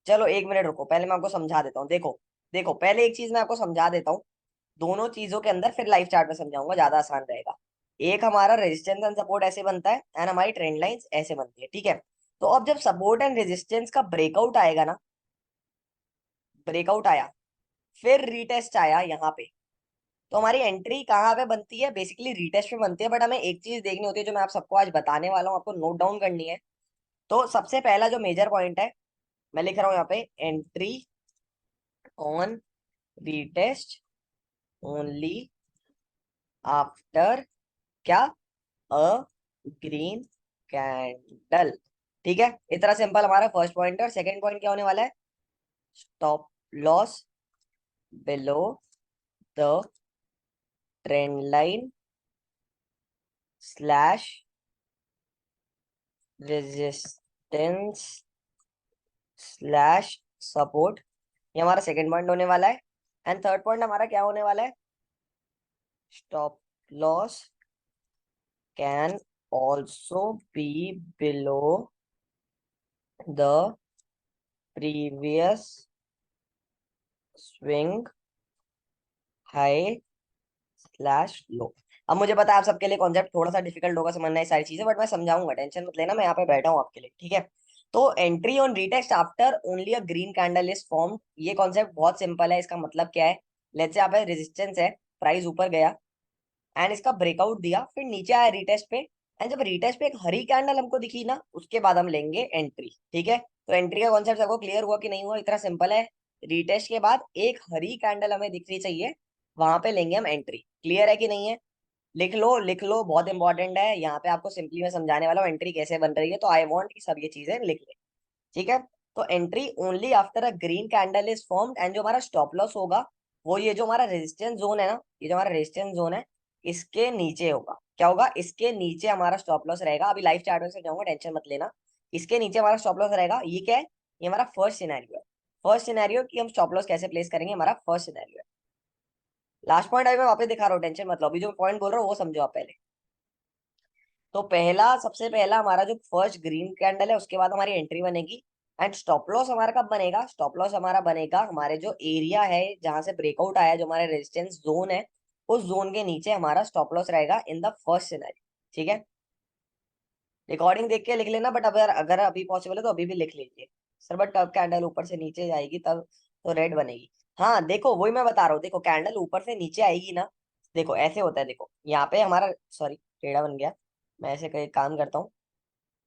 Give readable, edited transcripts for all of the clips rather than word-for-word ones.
चलो एक मिनट रुको, पहले मैं आपको समझा देता हूँ। देखो देखो, पहले एक चीज मैं आपको समझा देता हूँ, दोनों चीजों के अंदर, फिर लाइव चार्ट में समझाऊंगा, ज्यादा आसान रहेगा। एक हमारा रेजिस्टेंस एंड सपोर्ट ऐसे बनता है, एंड हमारी ट्रेंड लाइंस ऐसे बनती है, ठीक है। तो अब जब सपोर्ट एंड रेजिस्टेंस का ब्रेकआउट आएगा ना, ब्रेकआउट आया, फिर रीटेस्ट आया यहाँ पे, तो हमारी एंट्री कहाँ पे बनती है? बेसिकली रीटेस्ट पे बनती है। बट हमें एक चीज देखनी होती है, जो मैं आप सबको आज बताने वाला हूँ, आपको नोट डाउन करनी है। तो सबसे पहला जो मेजर पॉइंट है, मैं लिख रहा हूँ यहाँ पे, entry on retest only after क्या? अ ग्रीन कैंडल। ठीक है, इतना सिंपल हमारा फर्स्ट पॉइंट है। और सेकंड पॉइंट क्या होने वाला है? Stop loss below the trend line slash resistance slash support. ये हमारा सेकंड पॉइंट होने वाला है। एंड थर्ड पॉइंट हमारा क्या होने वाला है? Stop loss can also be below the previous swing high slash low. अब मुझे पता है आप सबके लिए कॉन्सेप्ट थोड़ा सा डिफिकल्ट होगा समझना ये सारी चीजें, बट मैं समझाऊंगा, टेंशन मत लेना, मैं यहाँ पे बैठा हूँ आपके लिए, ठीक है। तो entry on retest after only a green candle is form, ये कॉन्सेप्ट बहुत सिंपल है। इसका मतलब क्या है? लेट्स से यहाँ पे रेजिस्टेंस है, प्राइस ऊपर गया एंड इसका ब्रेकआउट दिया, फिर नीचे आया रीटेस्ट पे, एंड जब रीटेस्ट पे एक हरी कैंडल हमको दिखी ना, उसके बाद हम लेंगे एंट्री, ठीक है। तो एंट्री का कॉन्सेप्ट सबको क्लियर हुआ कि नहीं हुआ? इतना सिंपल है। रीटेस्ट के बाद एक हरी कैंडल हमें दिखनी चाहिए, वहां पे लेंगे हम एंट्री। क्लियर है कि नहीं है? लिख लो लिख लो, बहुत इंपॉर्टेंट है। यहाँ पे आपको सिंपली मैं समझाने वाला हूँ एंट्री कैसे बन रही है, तो आई वांट कि सब ये चीजें लिख ले, ठीक है। तो entry only after a green candle is formed, and जो हमारा स्टॉप लॉस होगा, वो ये जो हमारा रेजिस्टेंस जोन है ना, ये जो हमारा रेजिस्टेंस जोन है, इसके नीचे होगा। क्या होगा? इसके नीचे हमारा स्टॉप लॉस रहेगा। अभी लाइव चार्ट में से जाऊंगा, टेंशन मत लेना। इसके नीचे हमारा स्टॉप लॉस रहेगा। ये क्या है? ये हमारा फर्स्ट सिनेरियो है। फर्स्ट सिनेरियो कि हम स्टॉप लॉस कैसे प्लेस करेंगे, हमारा फर्स्ट सिनेरियो है। लास्ट पॉइंट अभी मैं वापस दिखा रहा हूँ, टेंशन मत लो, अभी जो पॉइंट बोल रहा हूँ वो समझो आप पहले। तो पहला, सबसे पहला हमारा जो फर्स्ट ग्रीन कैंडल है, उसके बाद हमारी एंट्री बनेगी। एंड स्टॉप लॉस हमारा कब बनेगा? स्टॉप लॉस हमारा बनेगा हमारे जो एरिया है जहां से ब्रेकआउट आया, जो हमारे रेजिस्टेंस जोन है, उस जोन के नीचे हमारा स्टॉप लॉस रहेगा इन द फर्स्ट सिनेरियो, ठीक है। रिकॉर्डिंग देख के लिख लेना, बट अगर अगर अभी पॉसिबल है तो अभी भी लिख लीजिए। सर बट कब कैंडल ऊपर से नीचे जाएगी तब तो रेड बनेगी। हाँ देखो, वही मैं बता रहा हूँ, देखो कैंडल ऊपर से नीचे आएगी ना, देखो ऐसे होता है। देखो यहाँ पे हमारा, सॉरी टेढ़ा बन गया, मैं ऐसे कहीं काम करता हूँ,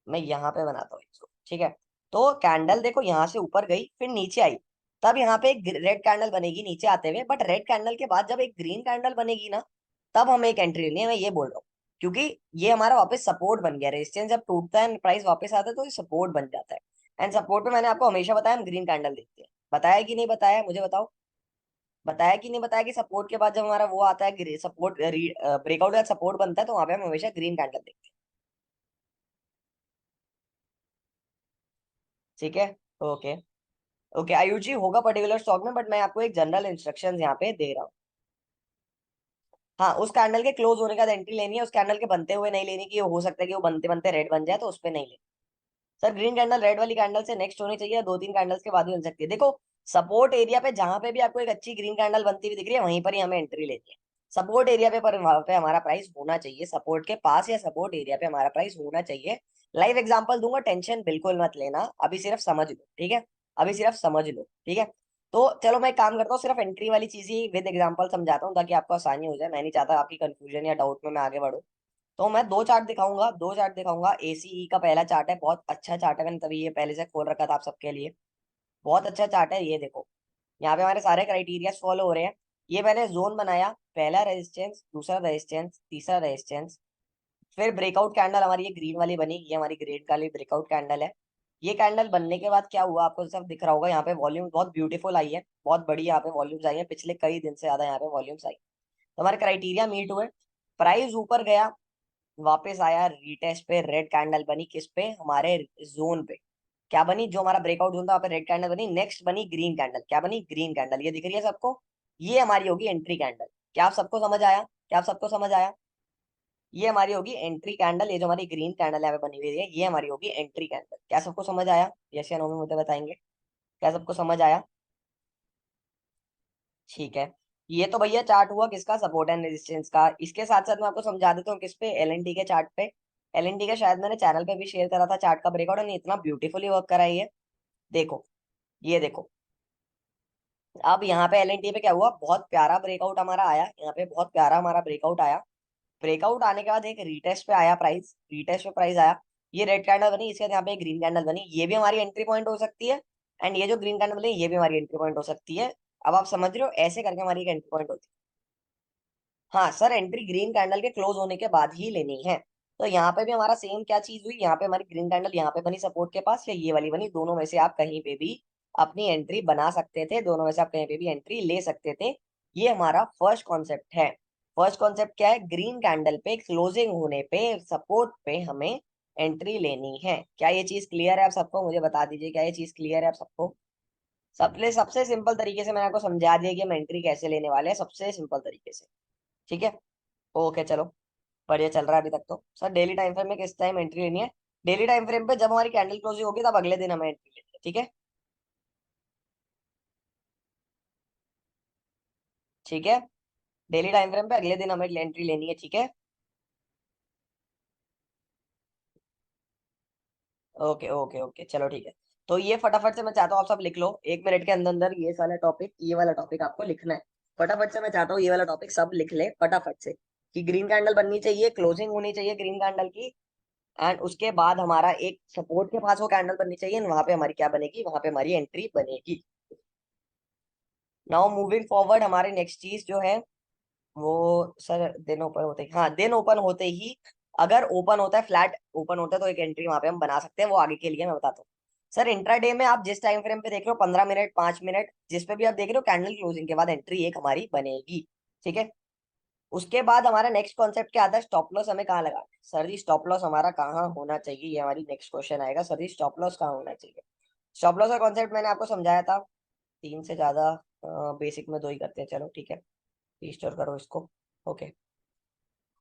मैं यहाँ पे बनाता हूँ इसको, ठीक है। तो कैंडल देखो यहाँ से ऊपर गई, फिर नीचे आई, तब यहाँ पे एक रेड कैंडल बनेगी नीचे आते हुए। बट रेड कैंडल के बाद जब एक ग्रीन कैंडल बनेगी ना, तब हम एक एंट्री लेनी है, मैं ये बोल रहा हूँ। क्योंकि ये हमारा वापस सपोर्ट बन गया, रेजिस्टेंस जब टूटता है प्राइस वापस आता है तो ये सपोर्ट बन जाता है। एंड सपोर्ट पे मैंने आपको हमेशा बताया हम ग्रीन कैंडल देखते हैं, बताया कि नहीं बताया? मुझे बताओ, बताया कि नहीं बताया कि सपोर्ट के बाद जब हमारा वो आता है, सपोर्ट ब्रेकआउट का सपोर्ट बनता है, तो वहां पे हम हमेशा ग्रीन कैंडल देखते हैं, ठीक है। ओके ओके, आयुष जी होगा पर्टिकुलर स्टॉक में, बट मैं आपको एक जनरल इंस्ट्रक्शंस यहाँ पे दे रहा हूँ। हाँ, उस कैंडल के क्लोज होने के बाद एंट्री लेनी है, उस कैंडल के बनते हुए नहीं लेनी, कि हो सकता है कि वो बनते बनते रेड बन जाए, तो उस पे नहीं लेनी। सर ग्रीन कैंडल रेड वाली कैंडल से नेक्स्ट होनी चाहिए, दो तीन कैंडल्स के बाद भी बन सकती है। देखो सपोर्ट एरिया पे जहां पे भी आपको एक अच्छी ग्रीन कैंडल बनती हुई दिख रही है, वहीं पर ही हमें एंट्री लेनी है। सपोर्ट एरिया पे, पर वहां पे हमारा प्राइस होना चाहिए, सपोर्ट के पास या सपोर्ट एरिया पे हमारा प्राइस होना चाहिए। लाइव एग्जांपल दूंगा, टेंशन बिल्कुल मत लेना, अभी सिर्फ समझ लो, ठीक है। अभी सिर्फ समझ लो, ठीक है। तो चलो मैं एक काम करता हूँ, सिर्फ एंट्री वाली चीज ही विद एग्जांपल समझाता हूँ, ताकि आपको आसानी हो जाए। मैं नहीं चाहता आपकी कंफ्यूजन या डाउट में मैं आगे बढ़ूँ। तो मैं दो चार्ट दिखाऊंगा, दो चार्ट दिखाऊंगा। एसीई का पहला चार्ट है, बहुत अच्छा चार्ट है, मैंने तभी ये पहले से खोल रखा था आप सबके लिए। बहुत अच्छा चार्ट है, ये देखो। यहाँ पे हमारे सारे क्राइटेरिया फॉलो हो रहे हैं। ये मैंने जोन बनाया, पहला रेजिस्टेंस, दूसरा रेजिस्टेंस, तीसरा रेजिस्टेंस, फिर ब्रेकआउट कैंडल हमारी ये ग्रीन वाली बनी, ये हमारी ग्रीन वाली ब्रेकआउट कैंडल है। ये कैंडल बनने के बाद क्या हुआ, आपको सब दिख रहा होगा, यहाँ पे वॉल्यूम बहुत ब्यूटीफुल आई है, बहुत बड़ी यहाँ पे वॉल्यूम्स आई है, पिछले कई दिन से ज्यादा यहाँ पे वॉल्यूम्स आई। तो हमारे क्राइटेरिया मीट हुए, प्राइस ऊपर गया, वापस आया रीटेस्ट पे, रेड कैंडल बनी किस पे? हमारे जोन पे। क्या बनी? जो हमारा ब्रेकआउट जोन था वहाँ पे रेड कैंडल बनी, नेक्स्ट बनी ग्रीन कैंडल। क्या बनी? ग्रीन कैंडल, ये दिख रही है सबको? ये हमारी होगी एंट्री कैंडल। क्या आप सबको समझ आया? क्या आप सबको समझ आया? ये हमारी होगी एंट्री कैंडल, ये जो हमारी ग्रीन कैंडल यहाँ पे बनी हुई है, ये हमारी होगी एंट्री कैंडल। क्या सबको समझ आया? यस या नो में मुझे बताएंगे। क्या सबको समझ आया? ठीक है। ये तो भैया चार्ट हुआ किसका, सपोर्ट एंड रेजिस्टेंस का। इसके साथ साथ मैं आपको समझा देता हूँ किस पे, एलएनटी के चार्ट पे। एलएनटी का शायद मैंने चैनल पे भी शेयर करा था चार्ट का ब्रेकआउट, और इतना ब्यूटीफुली वर्क करा है ये। देखो, ये देखो। अब यहाँ पे एलएनटी पे क्या हुआ, बहुत प्यारा ब्रेकआउट हमारा आया, यहाँ पे बहुत प्यारा हमारा ब्रेकआउट आया। ब्रेकआउट आने के बाद एक रीटेस्ट पे आया प्राइस, रीटेस्ट पे प्राइस आया। ये रेड कैंडल बनी, इसके बाद यहाँ पे ग्रीन कैंडल बनी, ये भी हमारी एंट्री पॉइंट हो सकती है। एंड ये जो ग्रीन कैंडल बनी ये भी हमारी एंट्री पॉइंट हो सकती है। अब आप समझ रहे हो, ऐसे करके हमारी एक एंट्री पॉइंट होती है। हाँ सर, एंट्री ग्रीन कैंडल के क्लोज होने के बाद ही लेनी है। तो यहाँ पे भी हमारा सेम क्या चीज हुई, यहाँ पे हमारी ग्रीन कैंडल यहाँ पे बनी सपोर्ट के पास, या ये वाली बनी, दोनों में से आप कहीं पे भी अपनी एंट्री बना सकते थे, दोनों में से आप कहीं पे भी एंट्री ले सकते थे। ये हमारा फर्स्ट कॉन्सेप्ट है। फर्स्ट कॉन्सेप्ट क्या है, ग्रीन कैंडल पे क्लोजिंग होने पे सपोर्ट पे हमें एंट्री लेनी है। क्या ये चीज क्लियर है आप सबको? मुझे बता दीजिए, क्या ये चीज क्लियर है आप सबको? सबसे सबसे सिंपल तरीके से मैंने आपको समझा दिया कि हम एंट्री कैसे लेने वाले हैं, सबसे सिंपल तरीके से। ठीक है, ओके चलो। बढ़िया चल रहा है अभी तक तो। सर डेली टाइम फ्रेम में किस टाइम एंट्री लेनी है? डेली टाइम फ्रेम पे जब हमारी कैंडल क्लोजिंग होगी तब अगले दिन हमें एंट्री लेनी है, ठीक है। ठीक है, डेली टाइम फ्रेम पे अगले दिन हमें एंट्री लेनी है, ठीक है। ओके ओके ओके, चलो ठीक है। तो ये फटाफट से मैं चाहता हूँ आप सब लिख लो 1 मिनट के अंदर अंदर, ये वाला टॉपिक, ये वाला टॉपिक आपको लिखना है। फटाफट से मैं चाहता हूँ ये वाला टॉपिक सब लिख ले फटाफट से, कि ग्रीन कैंडल बननी चाहिए, क्लोजिंग होनी चाहिए ग्रीन कैंडल की। एंड उसके बाद हमारा एक सपोर्ट के पास वो कैंडल बननी चाहिए, वहां पे हमारी क्या बनेगी, वहां पे हमारी एंट्री बनेगी। नाउ मूविंग फॉरवर्ड, हमारी नेक्स्ट चीज जो है वो, सर दिन ओपन होते ही, हाँ दिन ओपन होते ही, अगर ओपन होता है, फ्लैट ओपन होता है, तो एक एंट्री वहां पे हम बना सकते हैं, वो आगे के लिए मैं बताता हूँ। सर इंट्राडे में आप जिस टाइम फ्रेम पे देख रहे हो, 15 मिनट, 5 मिनट, जिस पे भी आप देख रहे हो, कैंडल क्लोजिंग के बाद एंट्री एक हमारी बनेगी, ठीक है। उसके बाद हमारा नेक्स्ट कॉन्सेप्ट क्या आता है, स्टॉप लॉस हमें कहाँ लगाना है। सर जी स्टॉप लॉस हमारा कहाँ होना चाहिए, ये हमारी नेक्स्ट क्वेश्चन आएगा, सर जी स्टॉप लॉस कहाँ होना चाहिए। स्टॉप लॉस का कॉन्सेप्ट मैंने आपको समझाया था, तीन से ज्यादा, बेसिक में दो ही करते हैं, चलो ठीक है। रिस्टोर करो इसको, ओके।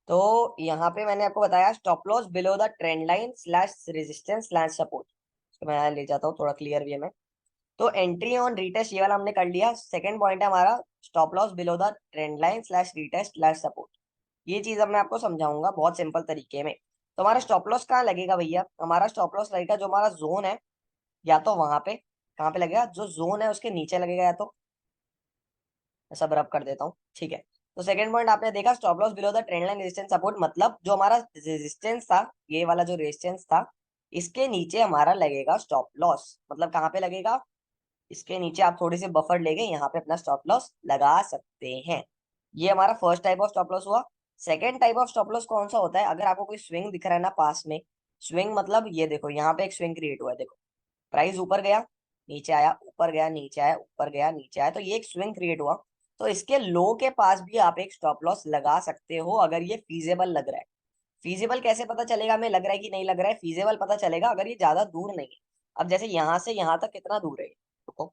तो यहाँ पे मैंने आपको बताया stop loss below the trend line slash resistance slash support. तो मैं यहाँ ले जाता हूँ थोड़ा क्लियर वे में। तो एंट्री ऑन रीटेस्ट ये वाला हमने कर लिया। सेकंड पॉइंट है हमारा stop loss below the trend line slash retest slash support. ये चीज अब मैं आपको समझाऊंगा बहुत सिंपल तरीके में। तो हमारा स्टॉप लॉस कहाँ लगेगा भैया, हमारा स्टॉप लॉस लगेगा जो हमारा जोन है, या तो वहां पे, कहाँ पे लगेगा, जो जोन है उसके नीचे लगेगा, या तो मैं सब रब कर देता हूँ, ठीक है। तो सेकंड पॉइंट आपने देखा, stop loss below the trend line resistance support, मतलब जो हमारा रेजिस्टेंस था, ये वाला जो रेजिस्टेंस था, इसके नीचे हमारा लगेगा स्टॉप लॉस। मतलब कहाँ पे लगेगा, इसके नीचे आप थोड़ी सी बफर लेके यहाँ पे अपना स्टॉप लॉस लगा सकते हैं। ये हमारा first type of stop loss हुआ। Second type of stop loss कौन सा होता है, अगर आपको कोई स्विंग दिख रहा है ना पास में, स्विंग मतलब ये देखो, यहाँ पे एक स्विंग क्रिएट हुआ है, देखो प्राइस ऊपर गया, नीचे आया, ऊपर गया, नीचे आया, ऊपर गया, नीचे आया, तो ये एक स्विंग क्रिएट हुआ। तो इसके लो के पास भी आप एक स्टॉप लॉस लगा सकते हो, अगर ये फीजेबल लग रहा है। फीजेबल कैसे पता चलेगा हमें, लग रहा है कि नहीं लग रहा है, फीजेबल पता चलेगा अगर ये ज्यादा दूर नहीं है। अब जैसे यहाँ से यहाँ तक कितना दूर है, देखो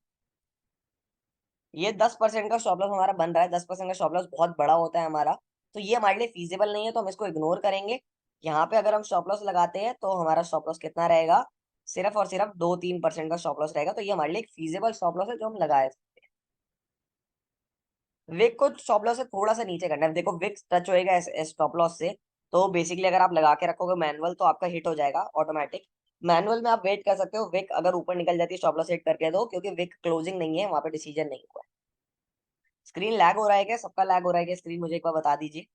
ये 10% का स्टॉप लॉस हमारा बन रहा है, 10% का स्टॉप लॉस बहुत बड़ा होता है हमारा। तो ये हमारे लिए फीजेबल नहीं है, तो हम इसको इग्नोर करेंगे। यहाँ पे अगर हम स्टॉप लॉस लगाते हैं तो हमारा स्टॉप लॉस कितना रहेगा, सिर्फ और सिर्फ 2-3% का स्टॉप लॉस रहेगा, तो ये हमारे लिए एक फीजेबल स्टॉप लॉस है जो हम लगाए। विक को स्टॉप लॉस से थोड़ा सा नीचे करना है, देखो विक टच होएगा स्टॉप लॉस से। तो बेसिकली अगर आप लगा के रखोगे मैनुअल तो आपका हिट हो जाएगा ऑटोमेटिक। मैनुअल में आप वेट कर सकते हो, विक अगर ऊपर निकल जाती है स्टॉप लॉस हिट करके दो, क्योंकि विक क्लोजिंग नहीं है, वहां पे डिसीजन नहीं हुआ है। स्क्रीन लैग हो रहा है क्या, सबका लैग हो रहा है क्या, स्क्रीन मुझे एक बार बता दीजिए।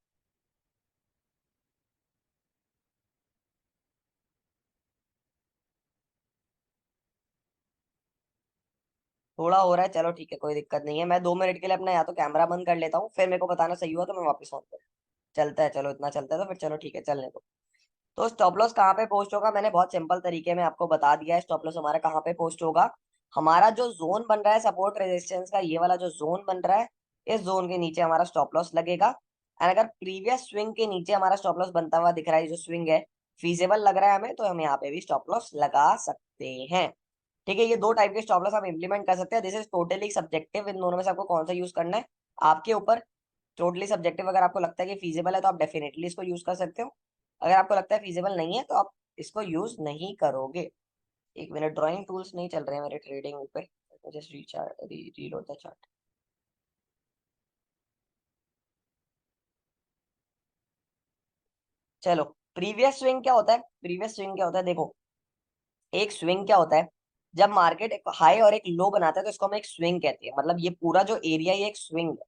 थोड़ा हो रहा है, चलो ठीक है, कोई दिक्कत नहीं है। मैं 2 मिनट के लिए अपना या तो कैमरा बंद कर लेता हूँ, फिर मेरे को बताना सही हुआ तो मैं वापस ऑन करूँ। चलता है, चलो इतना चलता है तो फिर चलो ठीक है, चलने दो। तो स्टॉप लॉस कहाँ पे पोस्ट होगा, मैंने बहुत सिंपल तरीके में आपको बता दिया है। स्टॉप लॉस हमारा कहाँ पे पोस्ट होगा, हमारा जो जोन बन रहा है सपोर्ट रेजिस्टेंस का, ये वाला जो जोन बन रहा है, इस जोन के नीचे हमारा स्टॉप लॉस लगेगा। एंड अगर प्रीवियस स्विंग के नीचे हमारा स्टॉप लॉस बनता हुआ दिख रहा है, जो स्विंग है फीजेबल लग रहा है हमें, तो हम यहाँ पे भी स्टॉप लॉस लगा सकते हैं। ठीक है, ये दो टाइप के स्टॉप लॉस हम इंप्लीमेंट कर सकते हैं, दिस इज टोटली सब्जेक्टिव, इन दोनों में से आपको कौन सा यूज करना है आपके ऊपर। टोटली सब्जेक्टिव, अगर आपको लगता है कि फीजिबल है तो आप डेफिनेटली इसको यूज कर सकते हो। अगर आपको लगता है फीजिबल नहीं है तो आप इसको यूज नहीं करोगे। 1 मिनट, ड्राइंग टूल्स नहीं चल रहे हैं मेरे ट्रेडिंग पे, जस्ट रीलोड द चार्ट। चलो, प्रीवियस स्विंग क्या होता है? प्रीवियस स्विंग क्या होता है, देखो, एक स्विंग क्या होता है, जब मार्केट एक हाई और एक लो बनाता है तो इसको हम एक स्विंग कहते हैं। मतलब ये पूरा जो एरिया ये एक स्विंग है।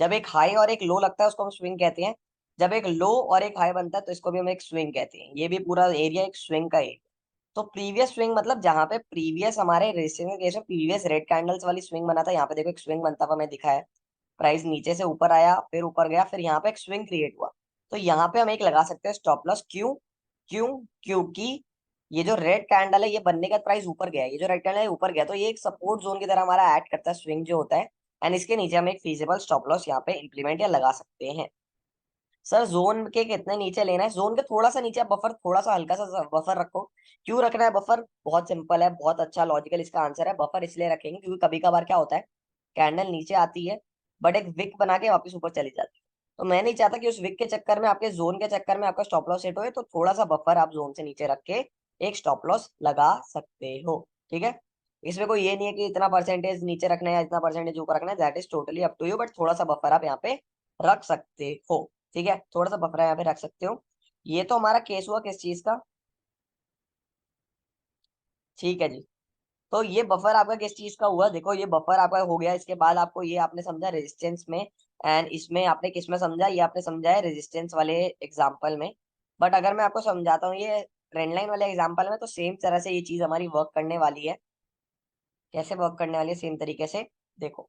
जब एक हाई और एक लो लगता है उसको हम स्विंग कहते हैं। जब एक लो और एक हाई बनता है तो इसको भी हम एक स्विंग कहते हैं। ये भी पूरा एरिया एक स्विंग का एरिया। तो प्रीवियस स्विंग मतलब जहां पे प्रीवियस हमारे रेसिंग के केस में प्रीवियस रेड कैंडल्स वाली स्विंग बना था, यहाँ पे देखो एक स्विंग बनता हुआ हमें दिखा है। प्राइस नीचे से ऊपर आया, फिर ऊपर गया, फिर यहाँ पे एक स्विंग क्रिएट हुआ। तो यहाँ पे हम एक लगा सकते हैं स्टॉप लॉस। क्यों? क्यों? क्योंकि ये जो रेड कैंडल है ये बनने के बाद प्राइस ऊपर गया है, ये जो रेड कैंडल है ऊपर गया, तो ये एक सपोर्ट जोन की तरह हमारा ऐड करता है स्विंग जो होता है। एंड इसके नीचे हम एक फीजिबल स्टॉप लॉस यहाँ पे इंप्लीमेंट या लगा सकते हैं। सर जोन के कितने नीचे लेना है? जोन के थोड़ा सा नीचे आप बफर, थोड़ा सा हल्का सा बफर रखो। क्यों रखना है बफर? बहुत सिंपल है, बहुत अच्छा लॉजिकल इसका आंसर है। बफर इसलिए रखेंगे क्योंकि कभी कभार क्या होता है, कैंडल नीचे आती है बट एक विक बना के वापस ऊपर चली जाती है। तो मैं नहीं चाहता कि उस विक के चक्कर में, आपके जोन के चक्कर में आपका स्टॉप लॉस हिट हो। तो थोड़ा सा बफर आप जोन से नीचे रख के एक स्टॉप लॉस लगा सकते हो। ठीक है, इसमें कोई ये नहीं है कि इतना परसेंटेज नीचे रखना है या इतना परसेंटेज ऊपर रखना है, that is totally up to you. But थोड़ा सा बफर आप यहाँ पे रख सकते हो। ठीक है, थोड़ा सा बफर यहाँ पे रख सकते हो। ये तो हमारा केस हुआ किस चीज का? ठीक है जी। तो ये बफर आपका किस चीज का हुआ? देखो ये बफर आपका हो गया, इसके बाद आपको ये आपने समझा रेजिस्टेंस में। एंड इसमें आपने किस में समझा? ये आपने समझा है रेजिस्टेंस वाले एग्जाम्पल में। बट अगर मैं आपको समझाता हूँ ये ट्रेंड लाइन वाले एग्जाम्पल में, तो सेम तरह से ये चीज हमारी वर्क करने वाली है। कैसे वर्क करने वाली है? सेम तरीके से। देखो,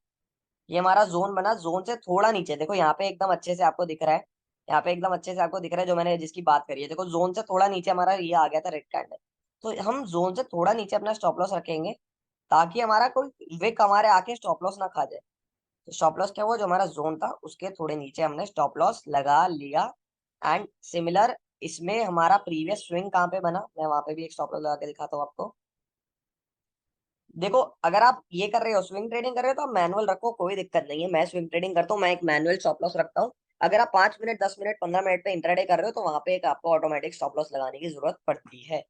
ये हमारा जोन बना, जोन से थोड़ा नीचे देखो, यहाँ पे एकदम अच्छे से आपको दिख रहा है। यहाँ पे एकदम अच्छे से आपको दिख रहा है जो मैंने जिसकी बात करी है। देखो जोन से थोड़ा नीचे हमारा ये आ गया था रेड कैंडल। तो हम जोन से थोड़ा नीचे अपना स्टॉप लॉस रखेंगे ताकि हमारा कोई विक हमारे आके स्टॉप लॉस ना खा जाए। तो स्टॉप लॉस क्या हुआ, जो हमारा जोन था उसके थोड़े नीचे हमने स्टॉप लॉस लगा लिया। एंड सिमिलर इसमें हमारा प्रीवियस स्विंग कहाँ पे बना, मैं वहां पे भी एक स्टॉप लॉस लगा के दिखाता हूँ आपको। देखो, अगर आप ये कर रहे हो स्विंग ट्रेडिंग कर रहे हो तो आप मैनुअल रखो, कोई दिक्कत नहीं है। मैं स्विंग ट्रेडिंग करता हूँ, मैं एक मैनुअल स्टॉप लॉस रखता हूँ। अगर आप 5 मिनट 10 मिनट 15 मिनट पे इंट्राडे कर रहे हो तो वहां पे एक आपको ऑटोमेटिक स्टॉप लॉस लगाने की जरूरत पड़ती है।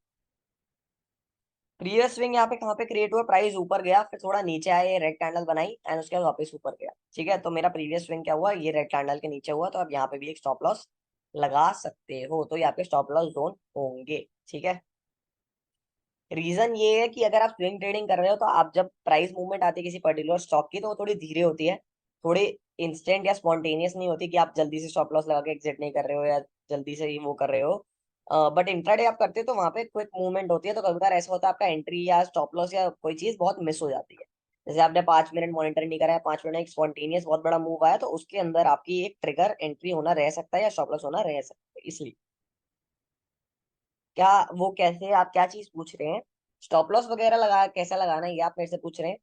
प्रीवियस स्विंग यहाँ पे कहाँ पे क्रिएट हुआ, प्राइस ऊपर गया, फिर थोड़ा नीचे आया, रेड कैंडल बनाई एंड उसके बाद वापस ऊपर गया। ठीक है, तो मेरा प्रीवियस स्विंग क्या हुआ, ये रेड कैंडल के नीचे हुआ, तो आप यहाँ पे भी एक स्टॉप लॉस लगा सकते हो। तो यहाँ पे स्टॉप लॉस जोन होंगे। ठीक है, रीजन ये है कि अगर आप स्विंग ट्रेडिंग कर रहे हो तो आप जब प्राइस मूवमेंट आती है किसी पर्टिकुलर स्टॉक की तो वो थोड़ी धीरे होती है, थोड़ी इंस्टेंट या स्पॉन्टेनियस नहीं होती कि आप जल्दी से स्टॉप लॉस लगा के एग्जिट नहीं कर रहे हो या जल्दी से ही वो कर रहे हो। बट इंट्राडे आप करते हो तो वहां पे क्विक मूवमेंट होती है, तो कभी बार ऐसा होता है आपका एंट्री या स्टॉप लॉस या कोई चीज बहुत मिस हो जाती है। जैसे आपने 5 मिनट मॉनिटर नहीं करा है, 5 मिनट एक स्पॉन्टेनियस बहुत बड़ा मूव आया, तो उसके अंदर आपकी एक ट्रिगर एंट्री होना रह सकता है या स्टॉप लॉस होना रह सकता है। इसलिए क्या वो कैसे, आप क्या चीज पूछ रहे हैं? स्टॉप लॉस वगैरह लगा कैसा लगाना है ये आप मेरे से पूछ रहे हैं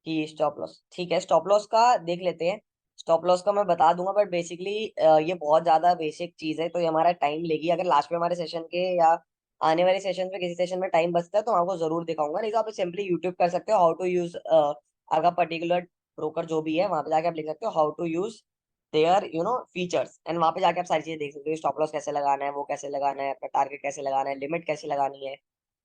कि स्टॉप लॉस? ठीक है, स्टॉप लॉस का देख लेते हैं। स्टॉप लॉस का मैं बता दूंगा बट बेसिकली ये बहुत ज्यादा बेसिक चीज है, तो ये हमारा टाइम लेगी। अगर लास्ट में हमारे सेशन के या आने वाले सेशन में किसी सेशन में टाइम बचता है तो मैं आपको जरूर दिखाऊंगा, नहीं तो आप सिंपली यूट्यूब कर सकते हो हाउ टू यूज आपका पर्टिकुलर ब्रोकर जो भी है, वहां पे जाके आप लिख सकते हो how to use their features. And वहां पे जाके आप सारी चीजें देख सकते हो, स्टॉप लॉस कैसे लगाना है, वो कैसे लगाना है, अपना टारगेट कैसे लगाना है, लिमिट कैसे लगानी है।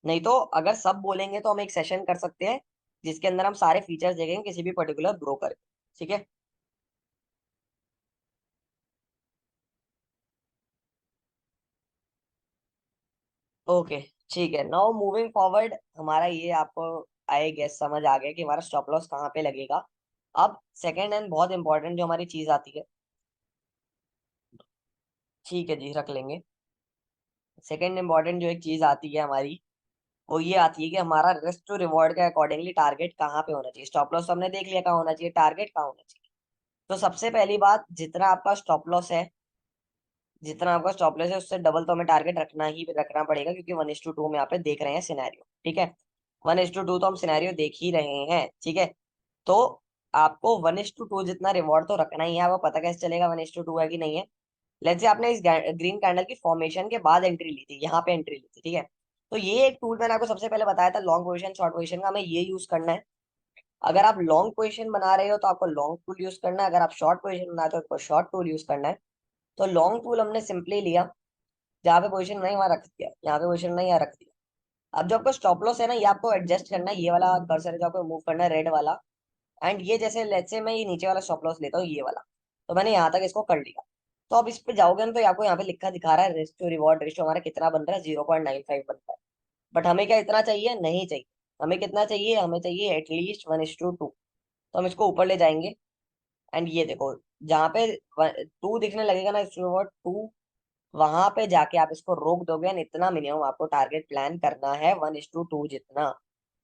नहीं तो अगर सब बोलेंगे तो हम एक सेशन कर सकते हैं जिसके अंदर हम सारे फीचर्स देखेंगे किसी भी पर्टिकुलर ब्रोकर। ठीक है, ओके, ठीक है। नाउ मूविंग फॉरवर्ड, हमारा ये आपको आई गेस समझ आ गया कि हमारा स्टॉप लॉस कहाँ पे लगेगा। अब सेकेंड एंड बहुत इंपॉर्टेंट जो हमारी चीज आती है, ठीक है जी रख लेंगे। सेकेंड इंपॉर्टेंट जो एक चीज आती है हमारी, वो ये आती है कि हमारा रिस्क टू रिवॉर्ड के अकॉर्डिंगली टारगेट कहाँ पे होना चाहिए। स्टॉप लॉस तो हमने देख लिया कहाँ होना चाहिए, टारगेट कहाँ होना चाहिए। तो सबसे पहली बात, जितना आपका स्टॉप लॉस है, जितना आपका स्टॉप लॉस है उससे डबल तो हमें टारगेट रखना ही रखना पड़ेगा, क्योंकि 1:2 में यहाँ पे देख रहे हैं सिनेरियो। ठीक है, 1:2 तो हम सिनेरियो देख ही रहे हैं। ठीक है, तो आपको 1:2 जितना रिवॉर्ड तो रखना ही है। आपको पता कैसे चलेगा 1:2 है कि नहीं है? लेट्स से आपने इस ग्रीन कैंडल की फॉर्मेशन के बाद एंट्री ली थी, यहाँ पे एंट्री ली थी। ठीक है, तो ये एक टूल मैंने आपको सबसे पहले बताया था, लॉन्ग पोजीशन शॉर्ट पोजीशन का हमें ये यूज करना है। अगर आप लॉन्ग पोजीशन बना रहे हो तो आपको लॉन्ग टूल यूज करना है, अगर आप शॉर्ट पोजीशन बना रहे हो तो आपको शॉर्ट टूल यूज करना है। तो लॉन्ग टूल हमने सिंपली लिया, जहाँ पे पोजीशन नहीं वहां रख दिया, यहाँ पे पोजीशन नहीं यहाँ रख दिया। अब जो आपको स्टॉप लॉस है ना, ये आपको एडजस्ट करना है, ये वाला कर्सर है जो आपको मूव करना है, रेड वाला। एंड ये जैसे लेट्स से मैं ये नीचे वाला स्टॉप लॉस लेता हूँ, ये वाला। तो मैंने यहाँ तक इसको कर लिया। तो अब इस पे जाओगे ना, तो ये आपको यहाँ पे लिखा दिखा रहा है रिस्क टू रिवॉर्ड रेशियो हमारा कितना बन रहा है, 0.95 बन रहा है। बट हमें क्या इतना चाहिए, नहीं चाहिए। हमें कितना चाहिए, हमें चाहिए एटलीस्ट 1:2। तो हम इसको ऊपर ले जाएंगे। एंड ये देखो, जहाँ पे 2 दिखने लगेगा ना, रिवॉर्ड 2, वहां पे जाके आप इसको रोक दोगे। एंड इतना मिनिमम आपको टारगेट प्लान करना है, 1:2 जितना।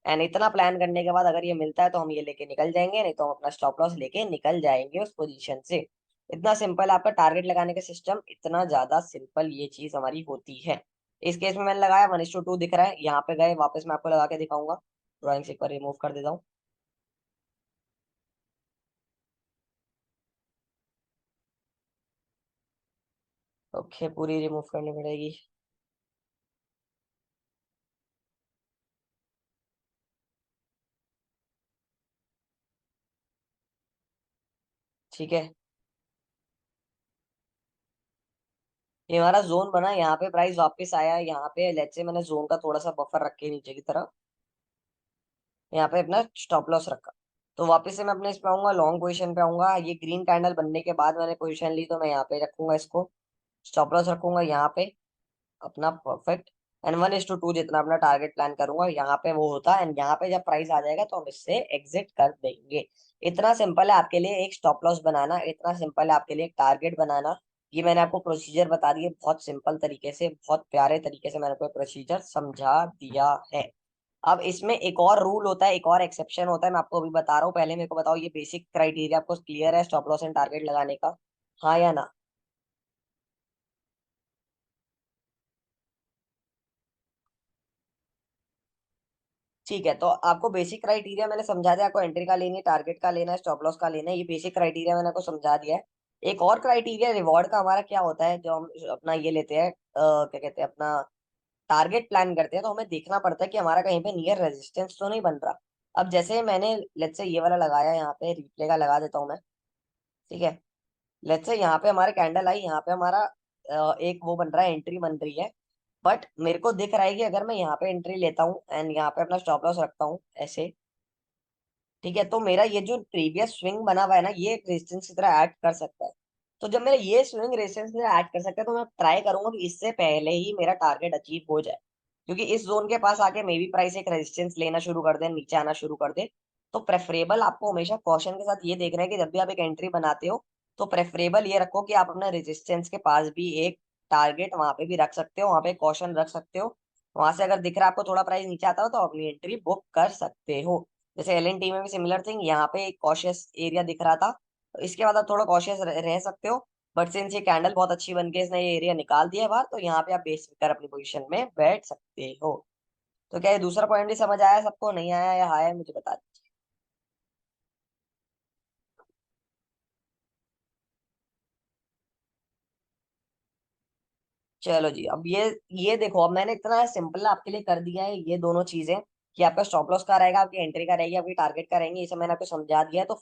एंड इतना प्लान करने के बाद अगर ये मिलता है तो हम ये लेके निकल जाएंगे, नहीं तो हम अपना स्टॉप लॉस लेके निकल जाएंगे उस पोजीशन से। इतना सिंपल आपका टारगेट लगाने का सिस्टम, इतना ज्यादा सिंपल ये चीज हमारी होती है। इस केस में मैंने लगाया 1:2 दिख रहा है, यहाँ पे गए वापस मैं आपको लगा के दिखाऊंगा। ड्राइंग से एक बार रिमूव कर देता हूँ। ओके, पूरी रिमूव करनी पड़ेगी। ठीक है, ये हमारा जोन बना, यहाँ पे प्राइस वापस आया। यहाँ पे लेट्स से मैंने जोन का थोड़ा सा बफर रख के नीचे की तरफ यहाँ पे अपना स्टॉप लॉस रखा। तो वापस से मैं अपने इस पे आऊंगा, लॉन्ग पोजीशन पे आऊंगा। ये ग्रीन कैंडल बनने के बाद मैंने पोजीशन ली, तो मैं यहाँ पे रखूंगा इसको, स्टॉप लॉस रखूंगा यहाँ पे अपना परफेक्ट। एंड 1:2 जितना अपना टारगेट प्लान करूंगा, यहाँ पे वो होता है। एंड यहाँ पे जब प्राइस आ जाएगा तो हम इससे एग्जिट कर देंगे। इतना सिंपल है आपके लिए एक स्टॉप लॉस बनाना, इतना सिंपल है आपके लिए एक टारगेट बनाना। ये मैंने आपको प्रोसीजर बता दिए बहुत सिंपल तरीके से, बहुत प्यारे तरीके से मैंने आपको प्रोसीजर समझा दिया है। अब इसमें एक और रूल होता है, एक और एक्सेप्शन होता है, मैं आपको अभी बता रहा हूँ। पहले मेरे को बताओ, ये बेसिक क्राइटेरिया आपको क्लियर है स्टॉप लॉस एंड टारगेट लगाने का, हाँ या ना? ठीक है, तो आपको बेसिक क्राइटेरिया मैंने समझा दिया। आपको एंट्री का लेनी है, टारगेट का लेना है, स्टॉप लॉस का लेना है, ये बेसिक क्राइटेरिया मैंने आपको समझा दिया है। एक और क्राइटेरिया रिवॉर्ड का हमारा क्या होता है, जो हम अपना ये लेते हैं, क्या कहते हैं, अपना टारगेट प्लान करते हैं, तो हमें देखना पड़ता है कि हमारा कहीं पे नियर रेजिस्टेंस तो नहीं बन रहा। अब जैसे मैंने लेट्स से ये वाला लगाया, यहाँ पे रिप्ले का लगा देता हूँ मैं। ठीक है, लेट्स से यहाँ पे हमारे कैंडल आई, यहाँ पे हमारा एक वो बन रहा है, एंट्री बन रही है। बट मेरे को दिख रहा है कि अगर मैं यहाँ पे एंट्री लेता हूँ एंड यहाँ पे अपना स्टॉप लॉस रखता हूँ ऐसे, ठीक है, तो मेरा ये जो प्रीवियस स्विंग बना हुआ है ना, ये एक रेजिस्टेंस की तरह ऐड कर सकता है। तो जब मेरा ये स्विंग रेजिस्टेंस की तरह ऐड कर सकता है, तो मैं ट्राई करूंगा कि इससे पहले ही मेरा टारगेट अचीव हो जाए। क्योंकि इस जोन के पास आके मे बी प्राइस एक रेजिस्टेंस लेना शुरू कर दे, नीचे आना शुरू कर दे। तो प्रेफरेबल आपको हमेशा कॉशन के साथ ये देखना है कि जब भी आप एक एंट्री बनाते हो, तो प्रेफरेबल ये रखो कि आप अपना रेजिस्टेंस के पास भी एक टारगेट वहां पे भी रख सकते हो, वहां पे कॉशन रख सकते हो। वहां से अगर दिख रहा है आपको थोड़ा प्राइस नीचे आता हो, तो अपनी एंट्री बुक कर सकते हो। जैसे LNT में भी सिमिलर थिंग, यहाँ पे एक कॉशियस एरिया दिख रहा था, तो इसके बाद आप थोड़ा कॉशियस रह सकते हो। बट सिंस ये कैंडल बहुत अच्छी बन के इसने ये एरिया निकाल दिया है बाहर, तो यहाँ पे आप बेचकर अपनी पोजीशन में बैठ सकते हो। तो क्या ये दूसरा पॉइंट भी समझ आया सबको, नहीं आया या आया, मुझे बता दीजिए। चलो जी, अब ये देखो, अब मैंने इतना सिंपल आपके लिए कर दिया है ये दोनों चीजें, कि आपका स्टॉप लॉस का रहेगा, आपकी एंट्री का रहेगी, आपकी टारगेट का रहेंगे, ये सब मैंने आपको समझा दिया है। तो